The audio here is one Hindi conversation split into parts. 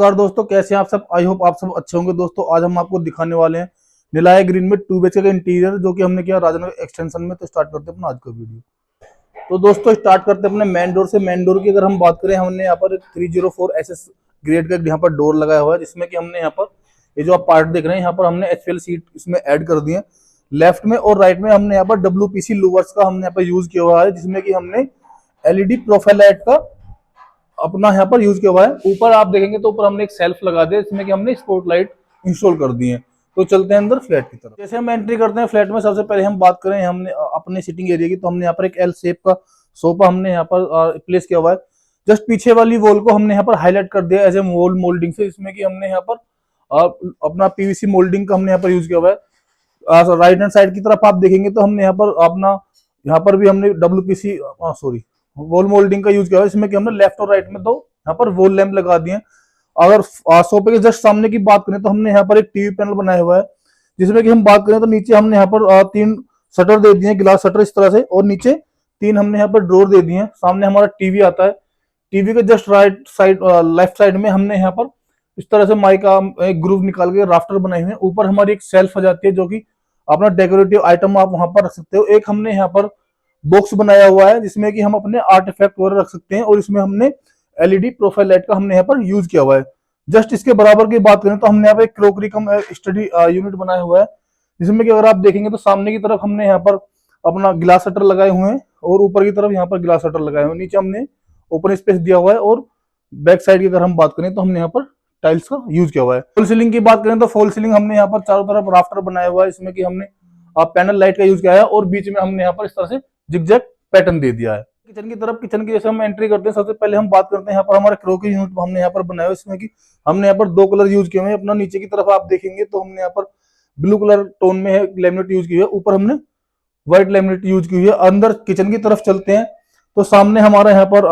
नमस्कार दोस्तों, कैसे हैं आप सब। आई होप आप सब अच्छे होंगे। दोस्तों आज हम आपको दिखाने वाले हैं निलाया ग्रीन में 2 BHK का इंटीरियर जो कि हमने किया राजनगर एक्सटेंशन में। तो स्टार्ट करते हैं अपना आज का वीडियो। तो दोस्तों स्टार्ट करते हैं अपने मेन डोर से। मेन डोर की अगर हम बात करें, हमने यहाँ पर 304 SS ग्रेड का यहाँ पर डोर लगाया हुआ है, जिसमें कि हमने यहाँ पर ये जो आप पार्ट देख रहे हैं यहाँ पर हमने HPL सीट इसमें ऐड कर दी है। लेफ्ट में और राइट में हमने यहाँ पर WPC लूवर्स का हमने यहाँ पर यूज किया हुआ है, जिसमें कि हमने LED प्रोफाइल लाइट का अपना यहाँ पर यूज किया हुआ है। ऊपर आप देखेंगे तो ऊपर हमने एक सेल्फ लगा दिया, जिसमें कि हमने स्पॉट लाइट इंस्टॉल कर दी है। तो चलते हैं अंदर फ्लैट की तरफ। जैसे हम एंट्री करते हैं फ्लैट में, सबसे पहले हम बात करें हमने अपने सिटिंग एरिया की, तो हमने यहाँ पर एक L शेप का सोफा हमने यहाँ पर प्लेस किया हुआ है। जस्ट पीछे वाली वॉल को हमने यहाँ पर हाईलाइट कर दिया एज ए वॉल मोल्डिंग से, जिसमें कि हमने यहाँ पर अपना PVC मोल्डिंग का हमने यहाँ पर यूज किया हुआ है। राइट हैंड साइड की तरफ आप देखेंगे तो हमने यहाँ पर अपना यहाँ पर भी हमने WPC वॉल मोल्डिंग का यूज किया हुआ है, इसमें कि हमने लेफ्ट और राइट में दो यहाँ पर वॉल लैंप लगा दिए। अगर सोफे के जस्ट सामने की बात करें तो हमने यहाँ पर एक टीवी पैनल बनाया हुआ है, जिसमें कि हम बात करें तो नीचे हमने यहाँ पर 3 शटर दे दिए, ग्लास शटर इस तरह से, और नीचे 3 हमने यहाँ पर ड्रॉर दे दिए हैं। सामने हमारा टीवी आता है। टीवी के just right side left side में हमने यहाँ पर इस तरह से माइक का एक ग्रूव निकाल के राफ्टर बनाए हुए हैं। ऊपर हमारी एक सेल्फ आ जाती है जो कि अपना डेकोरेटिव आइटम आप वहां पर रख सकते हो। एक हमने यहाँ पर बॉक्स बनाया हुआ है जिसमें कि हम अपने आर्ट इफेक्ट वगैरह रख सकते हैं, और इसमें हमने LED प्रोफाइल लाइट का हमने यहाँ पर यूज किया हुआ है। जस्ट इसके बराबर की बात करें तो हमने यहाँ पर क्रोकरी कम स्टडी यूनिट बनाया हुआ है, जिसमें कि अगर आप देखेंगे तो सामने की तरफ हमने यहाँ पर अपना ग्लास शटर लगाए हुए हैं, और ऊपर की तरफ यहाँ पर ग्लास शटर लगाए हुए हैं। नीचे हमने ओपन स्पेस दिया हुआ है, और बैक साइड की अगर हम बात करें तो हमने यहाँ पर टाइल्स का यूज किया हुआ है। फॉल सीलिंग की बात करें तो फॉल सीलिंग हमने यहाँ पर चारों तरफ राफ्टर बनाया हुआ है, इसमें कि हमने पैनल लाइट का यूज किया है, और बीच में हमने यहाँ पर इस तरह से जिगजैग पैटर्न दे दिया है। किचन की तरफ, किचन की जैसे हम एंट्री करते हैं सबसे पहले हम बात करते हैं यहाँ पर हमारा क्रोकरी यूनिट हमने यहाँ पर बनाया हुआ है, इसमें कि हमने यहाँ पर 2 कलर यूज किए हुए हैं। अपना नीचे की तरफ आप देखेंगे तो हमने यहाँ पर ब्लू कलर टोन में है लैमिनेट यूज की है, ऊपर हमने व्हाइट लैमिनेट यूज की हुई है। अंदर किचन की तरफ चलते हैं तो सामने हमारा यहाँ पर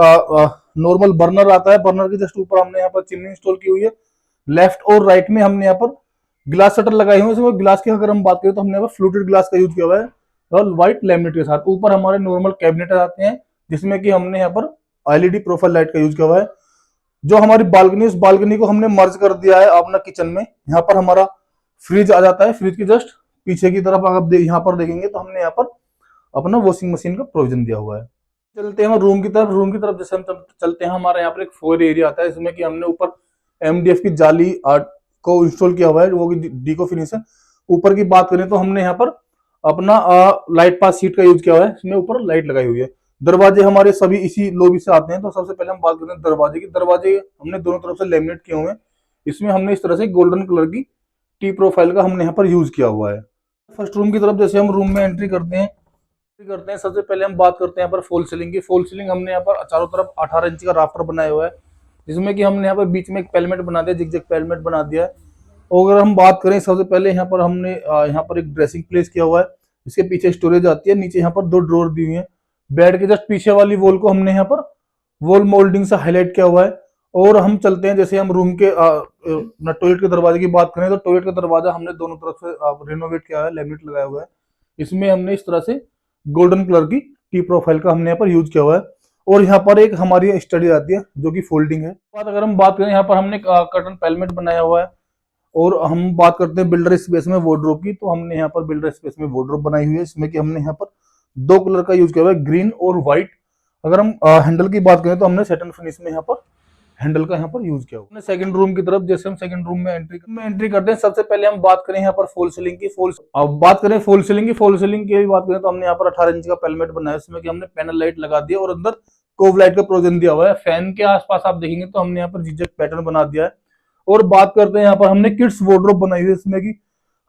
नॉर्मल बर्नर आता है। बर्नर के जस्ट ऊपर हमने यहाँ पर चिमनी इंस्टॉल की हुई है। लेफ्ट और राइट में हमने यहाँ पर ग्लास शटर लगाए हुए हैं। ग्लास की अगर हम बात करें तो हमने यहाँ पर फ्लूटेड ग्लास का यूज किया हुआ है और व्हाइट लैमिनेट के साथ। ऊपर हमारे नॉर्मल कैबिनेट आते हैं, जिसमें कि हमने यहाँ पर LED प्रोफाइल लाइट का यूज किया हुआ है। जो हमारी बालकनी, उस बालकनी को हमने मर्ज कर दिया है अपना किचन में। यहाँ पर हमारा फ्रिज आ जाता है। फ्रिज की जस्ट पीछे की तरफ आप यहाँ पर देखेंगे तो हमने यहाँ पर अपना वॉशिंग मशीन का प्रोविजन दिया हुआ है। चलते हैं रूम की तरफ। रूम की तरफ जैसे हम चलते हैं, हमारे यहाँ पर एक फोयर एरिया आता है, इसमें कि हमने ऊपर MDF की जाली को इंस्टॉल किया हुआ है, वो डीको फिनिश है। ऊपर की बात करें तो हमने यहाँ पर अपना लाइट पास सीट का यूज किया हुआ है, इसमें ऊपर लाइट लगाई हुई है। दरवाजे हमारे सभी इसी लॉबी से आते हैं। तो सबसे पहले हम बात करते हैं दरवाजे की। दरवाजे हमने दोनों तरफ से लेमिनेट किए हुए हैं। इसमें हमने इस तरह से गोल्डन कलर की T प्रोफाइल का हमने यहाँ पर यूज किया हुआ है। फर्स्ट रूम की तरफ जैसे हम रूम में एंट्री करते हैं सबसे पहले हम बात करते हैं यहाँ पर फॉल सीलिंग की। फॉल सीलिंग हमने यहाँ पर चारों तरफ 18 इंच का राफ्टर बनाया हुआ है, जिसमें कि हमने यहाँ पर बीच में एक पैलेमेट बना दिया, जिगजैग पैलेमेट बना दिया है। और अगर हम बात करें सबसे पहले यहाँ पर हमने यहाँ पर एक ड्रेसिंग प्लेस किया हुआ है, इसके पीछे स्टोरेज आती है। नीचे यहाँ पर 2 ड्रॉर दी हुई है। बेड के जस्ट पीछे वाली वॉल को हमने यहाँ पर वॉल मोल्डिंग से हाईलाइट किया हुआ है। और हम चलते हैं, जैसे हम रूम के टॉयलेट के दरवाजे की बात करें तो टॉयलेट का दरवाजा हमने दोनों तरफ से रिनोवेट किया है, लैमिनेट लगाया हुआ है। इसमें हमने इस तरह से गोल्डन कलर की T प्रोफाइल का हमने यहाँ पर यूज किया हुआ है। और यहाँ पर एक हमारी स्टडी आती है जो कि फोल्डिंग है। अगर हम बात करें, यहाँ पर हमने कर्टन पैलेमेट बनाया हुआ है। और हम बात करते हैं बिल्डर स्पेस में वार्डरोब की, तो हमने यहाँ पर बिल्डर स्पेस में वार्डरोब बनाई हुई है, इसमें कि हमने यहाँ पर 2 कलर का यूज किया हुआ है, ग्रीन और व्हाइट। अगर हम हैंडल की बात करें तो हमने सैटिन फिनिश में यहाँ पर हैंडल का यहाँ पर यूज किया हुआ है। सेकंड रूम की तरफ जैसे हम सेकंड रूम में एंट्री करते हैं, सबसे पहले हम बात करें यहाँ पर फॉल सीलिंग की। बात करें फॉल सीलिंग की बात करें तो हमने यहाँ पर 18 इंच का पैलेमेट बनाया है, इसमें कि हमने पैनल लाइट लगा दिया और अंदर कोव लाइट का प्रोविजन दिया हुआ है। फैन के आसपास आप देखेंगे तो हमने यहाँ पर जिगजैग पैटर्न बना दिया है। और बात करते हैं, यहाँ पर हमने किड्स वार्डरोब बनाई हुई है, इसमें कि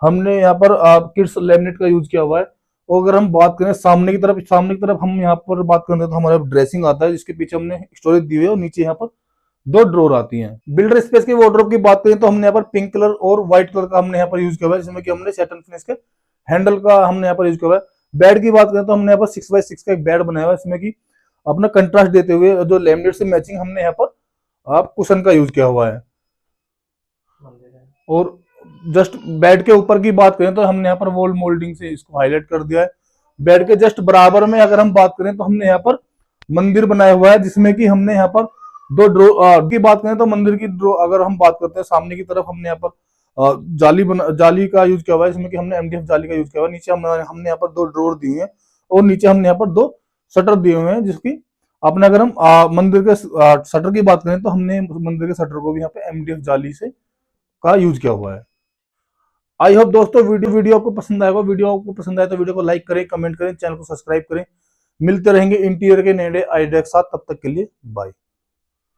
हमने यहाँ पर किड्स लैमिनेट का यूज किया हुआ है। और अगर हम बात करें सामने की तरफ हम यहाँ पर बात करते हैं तो हमारा ड्रेसिंग आता है, जिसके पीछे हमने स्टोरेज दी हुई है, और नीचे यहाँ पर 2 ड्रॉर आती हैं। बिल्डर स्पेस के वार्डरोब की बात करें तो हमने यहाँ पर पिंक कलर और व्हाइट कलर का हमने यहाँ पर यूज किया हुआ है, जिसमें कि हमने सैटिन फिनिश के हैंडल का हमने यहाँ पर यूज किया हुआ है। बेड की बात करें तो हमने यहाँ पर 6x6 का एक बेड बनाया हुआ है, इसमें कि अपना कंट्रास्ट देते हुए जो लैमिनेट से मैचिंग हमने यहाँ पर कुशन का यूज किया हुआ है। और जस्ट बेड के ऊपर की बात करें तो हमने यहाँ पर वॉल मोल्डिंग से इसको हाईलाइट कर दिया है। बेड के जस्ट बराबर में अगर हम बात करें तो हमने यहाँ पर मंदिर बनाया हुआ है, जिसमें कि हमने यहाँ पर दो ड्रो की बात करें तो मंदिर की ड्रो अगर हम बात करते हैं, सामने की तरफ हमने यहाँ पर जाली का यूज किया हुआ है, जिसमें कि हमने एमडीएफ जाली का यूज किया हुआ है। नीचे हमने यहाँ पर दो ड्रोर दिए हैं और नीचे हमने यहाँ पर दो शटर दिए हुए हैं, जिसकी अपने अगर हम मंदिर के शटर की बात करें तो हमने मंदिर के शटर को भी यहाँ पे एमडीएफ जाली से का यूज किया हुआ है। आई होप दोस्तों वीडियो आपको पसंद आएगा। वीडियो आपको पसंद आए तो वीडियो को लाइक करें, कमेंट करें, चैनल को सब्सक्राइब करें। मिलते रहेंगे इंटीरियर के नए आइडिया के साथ, तब तक के लिए बाय।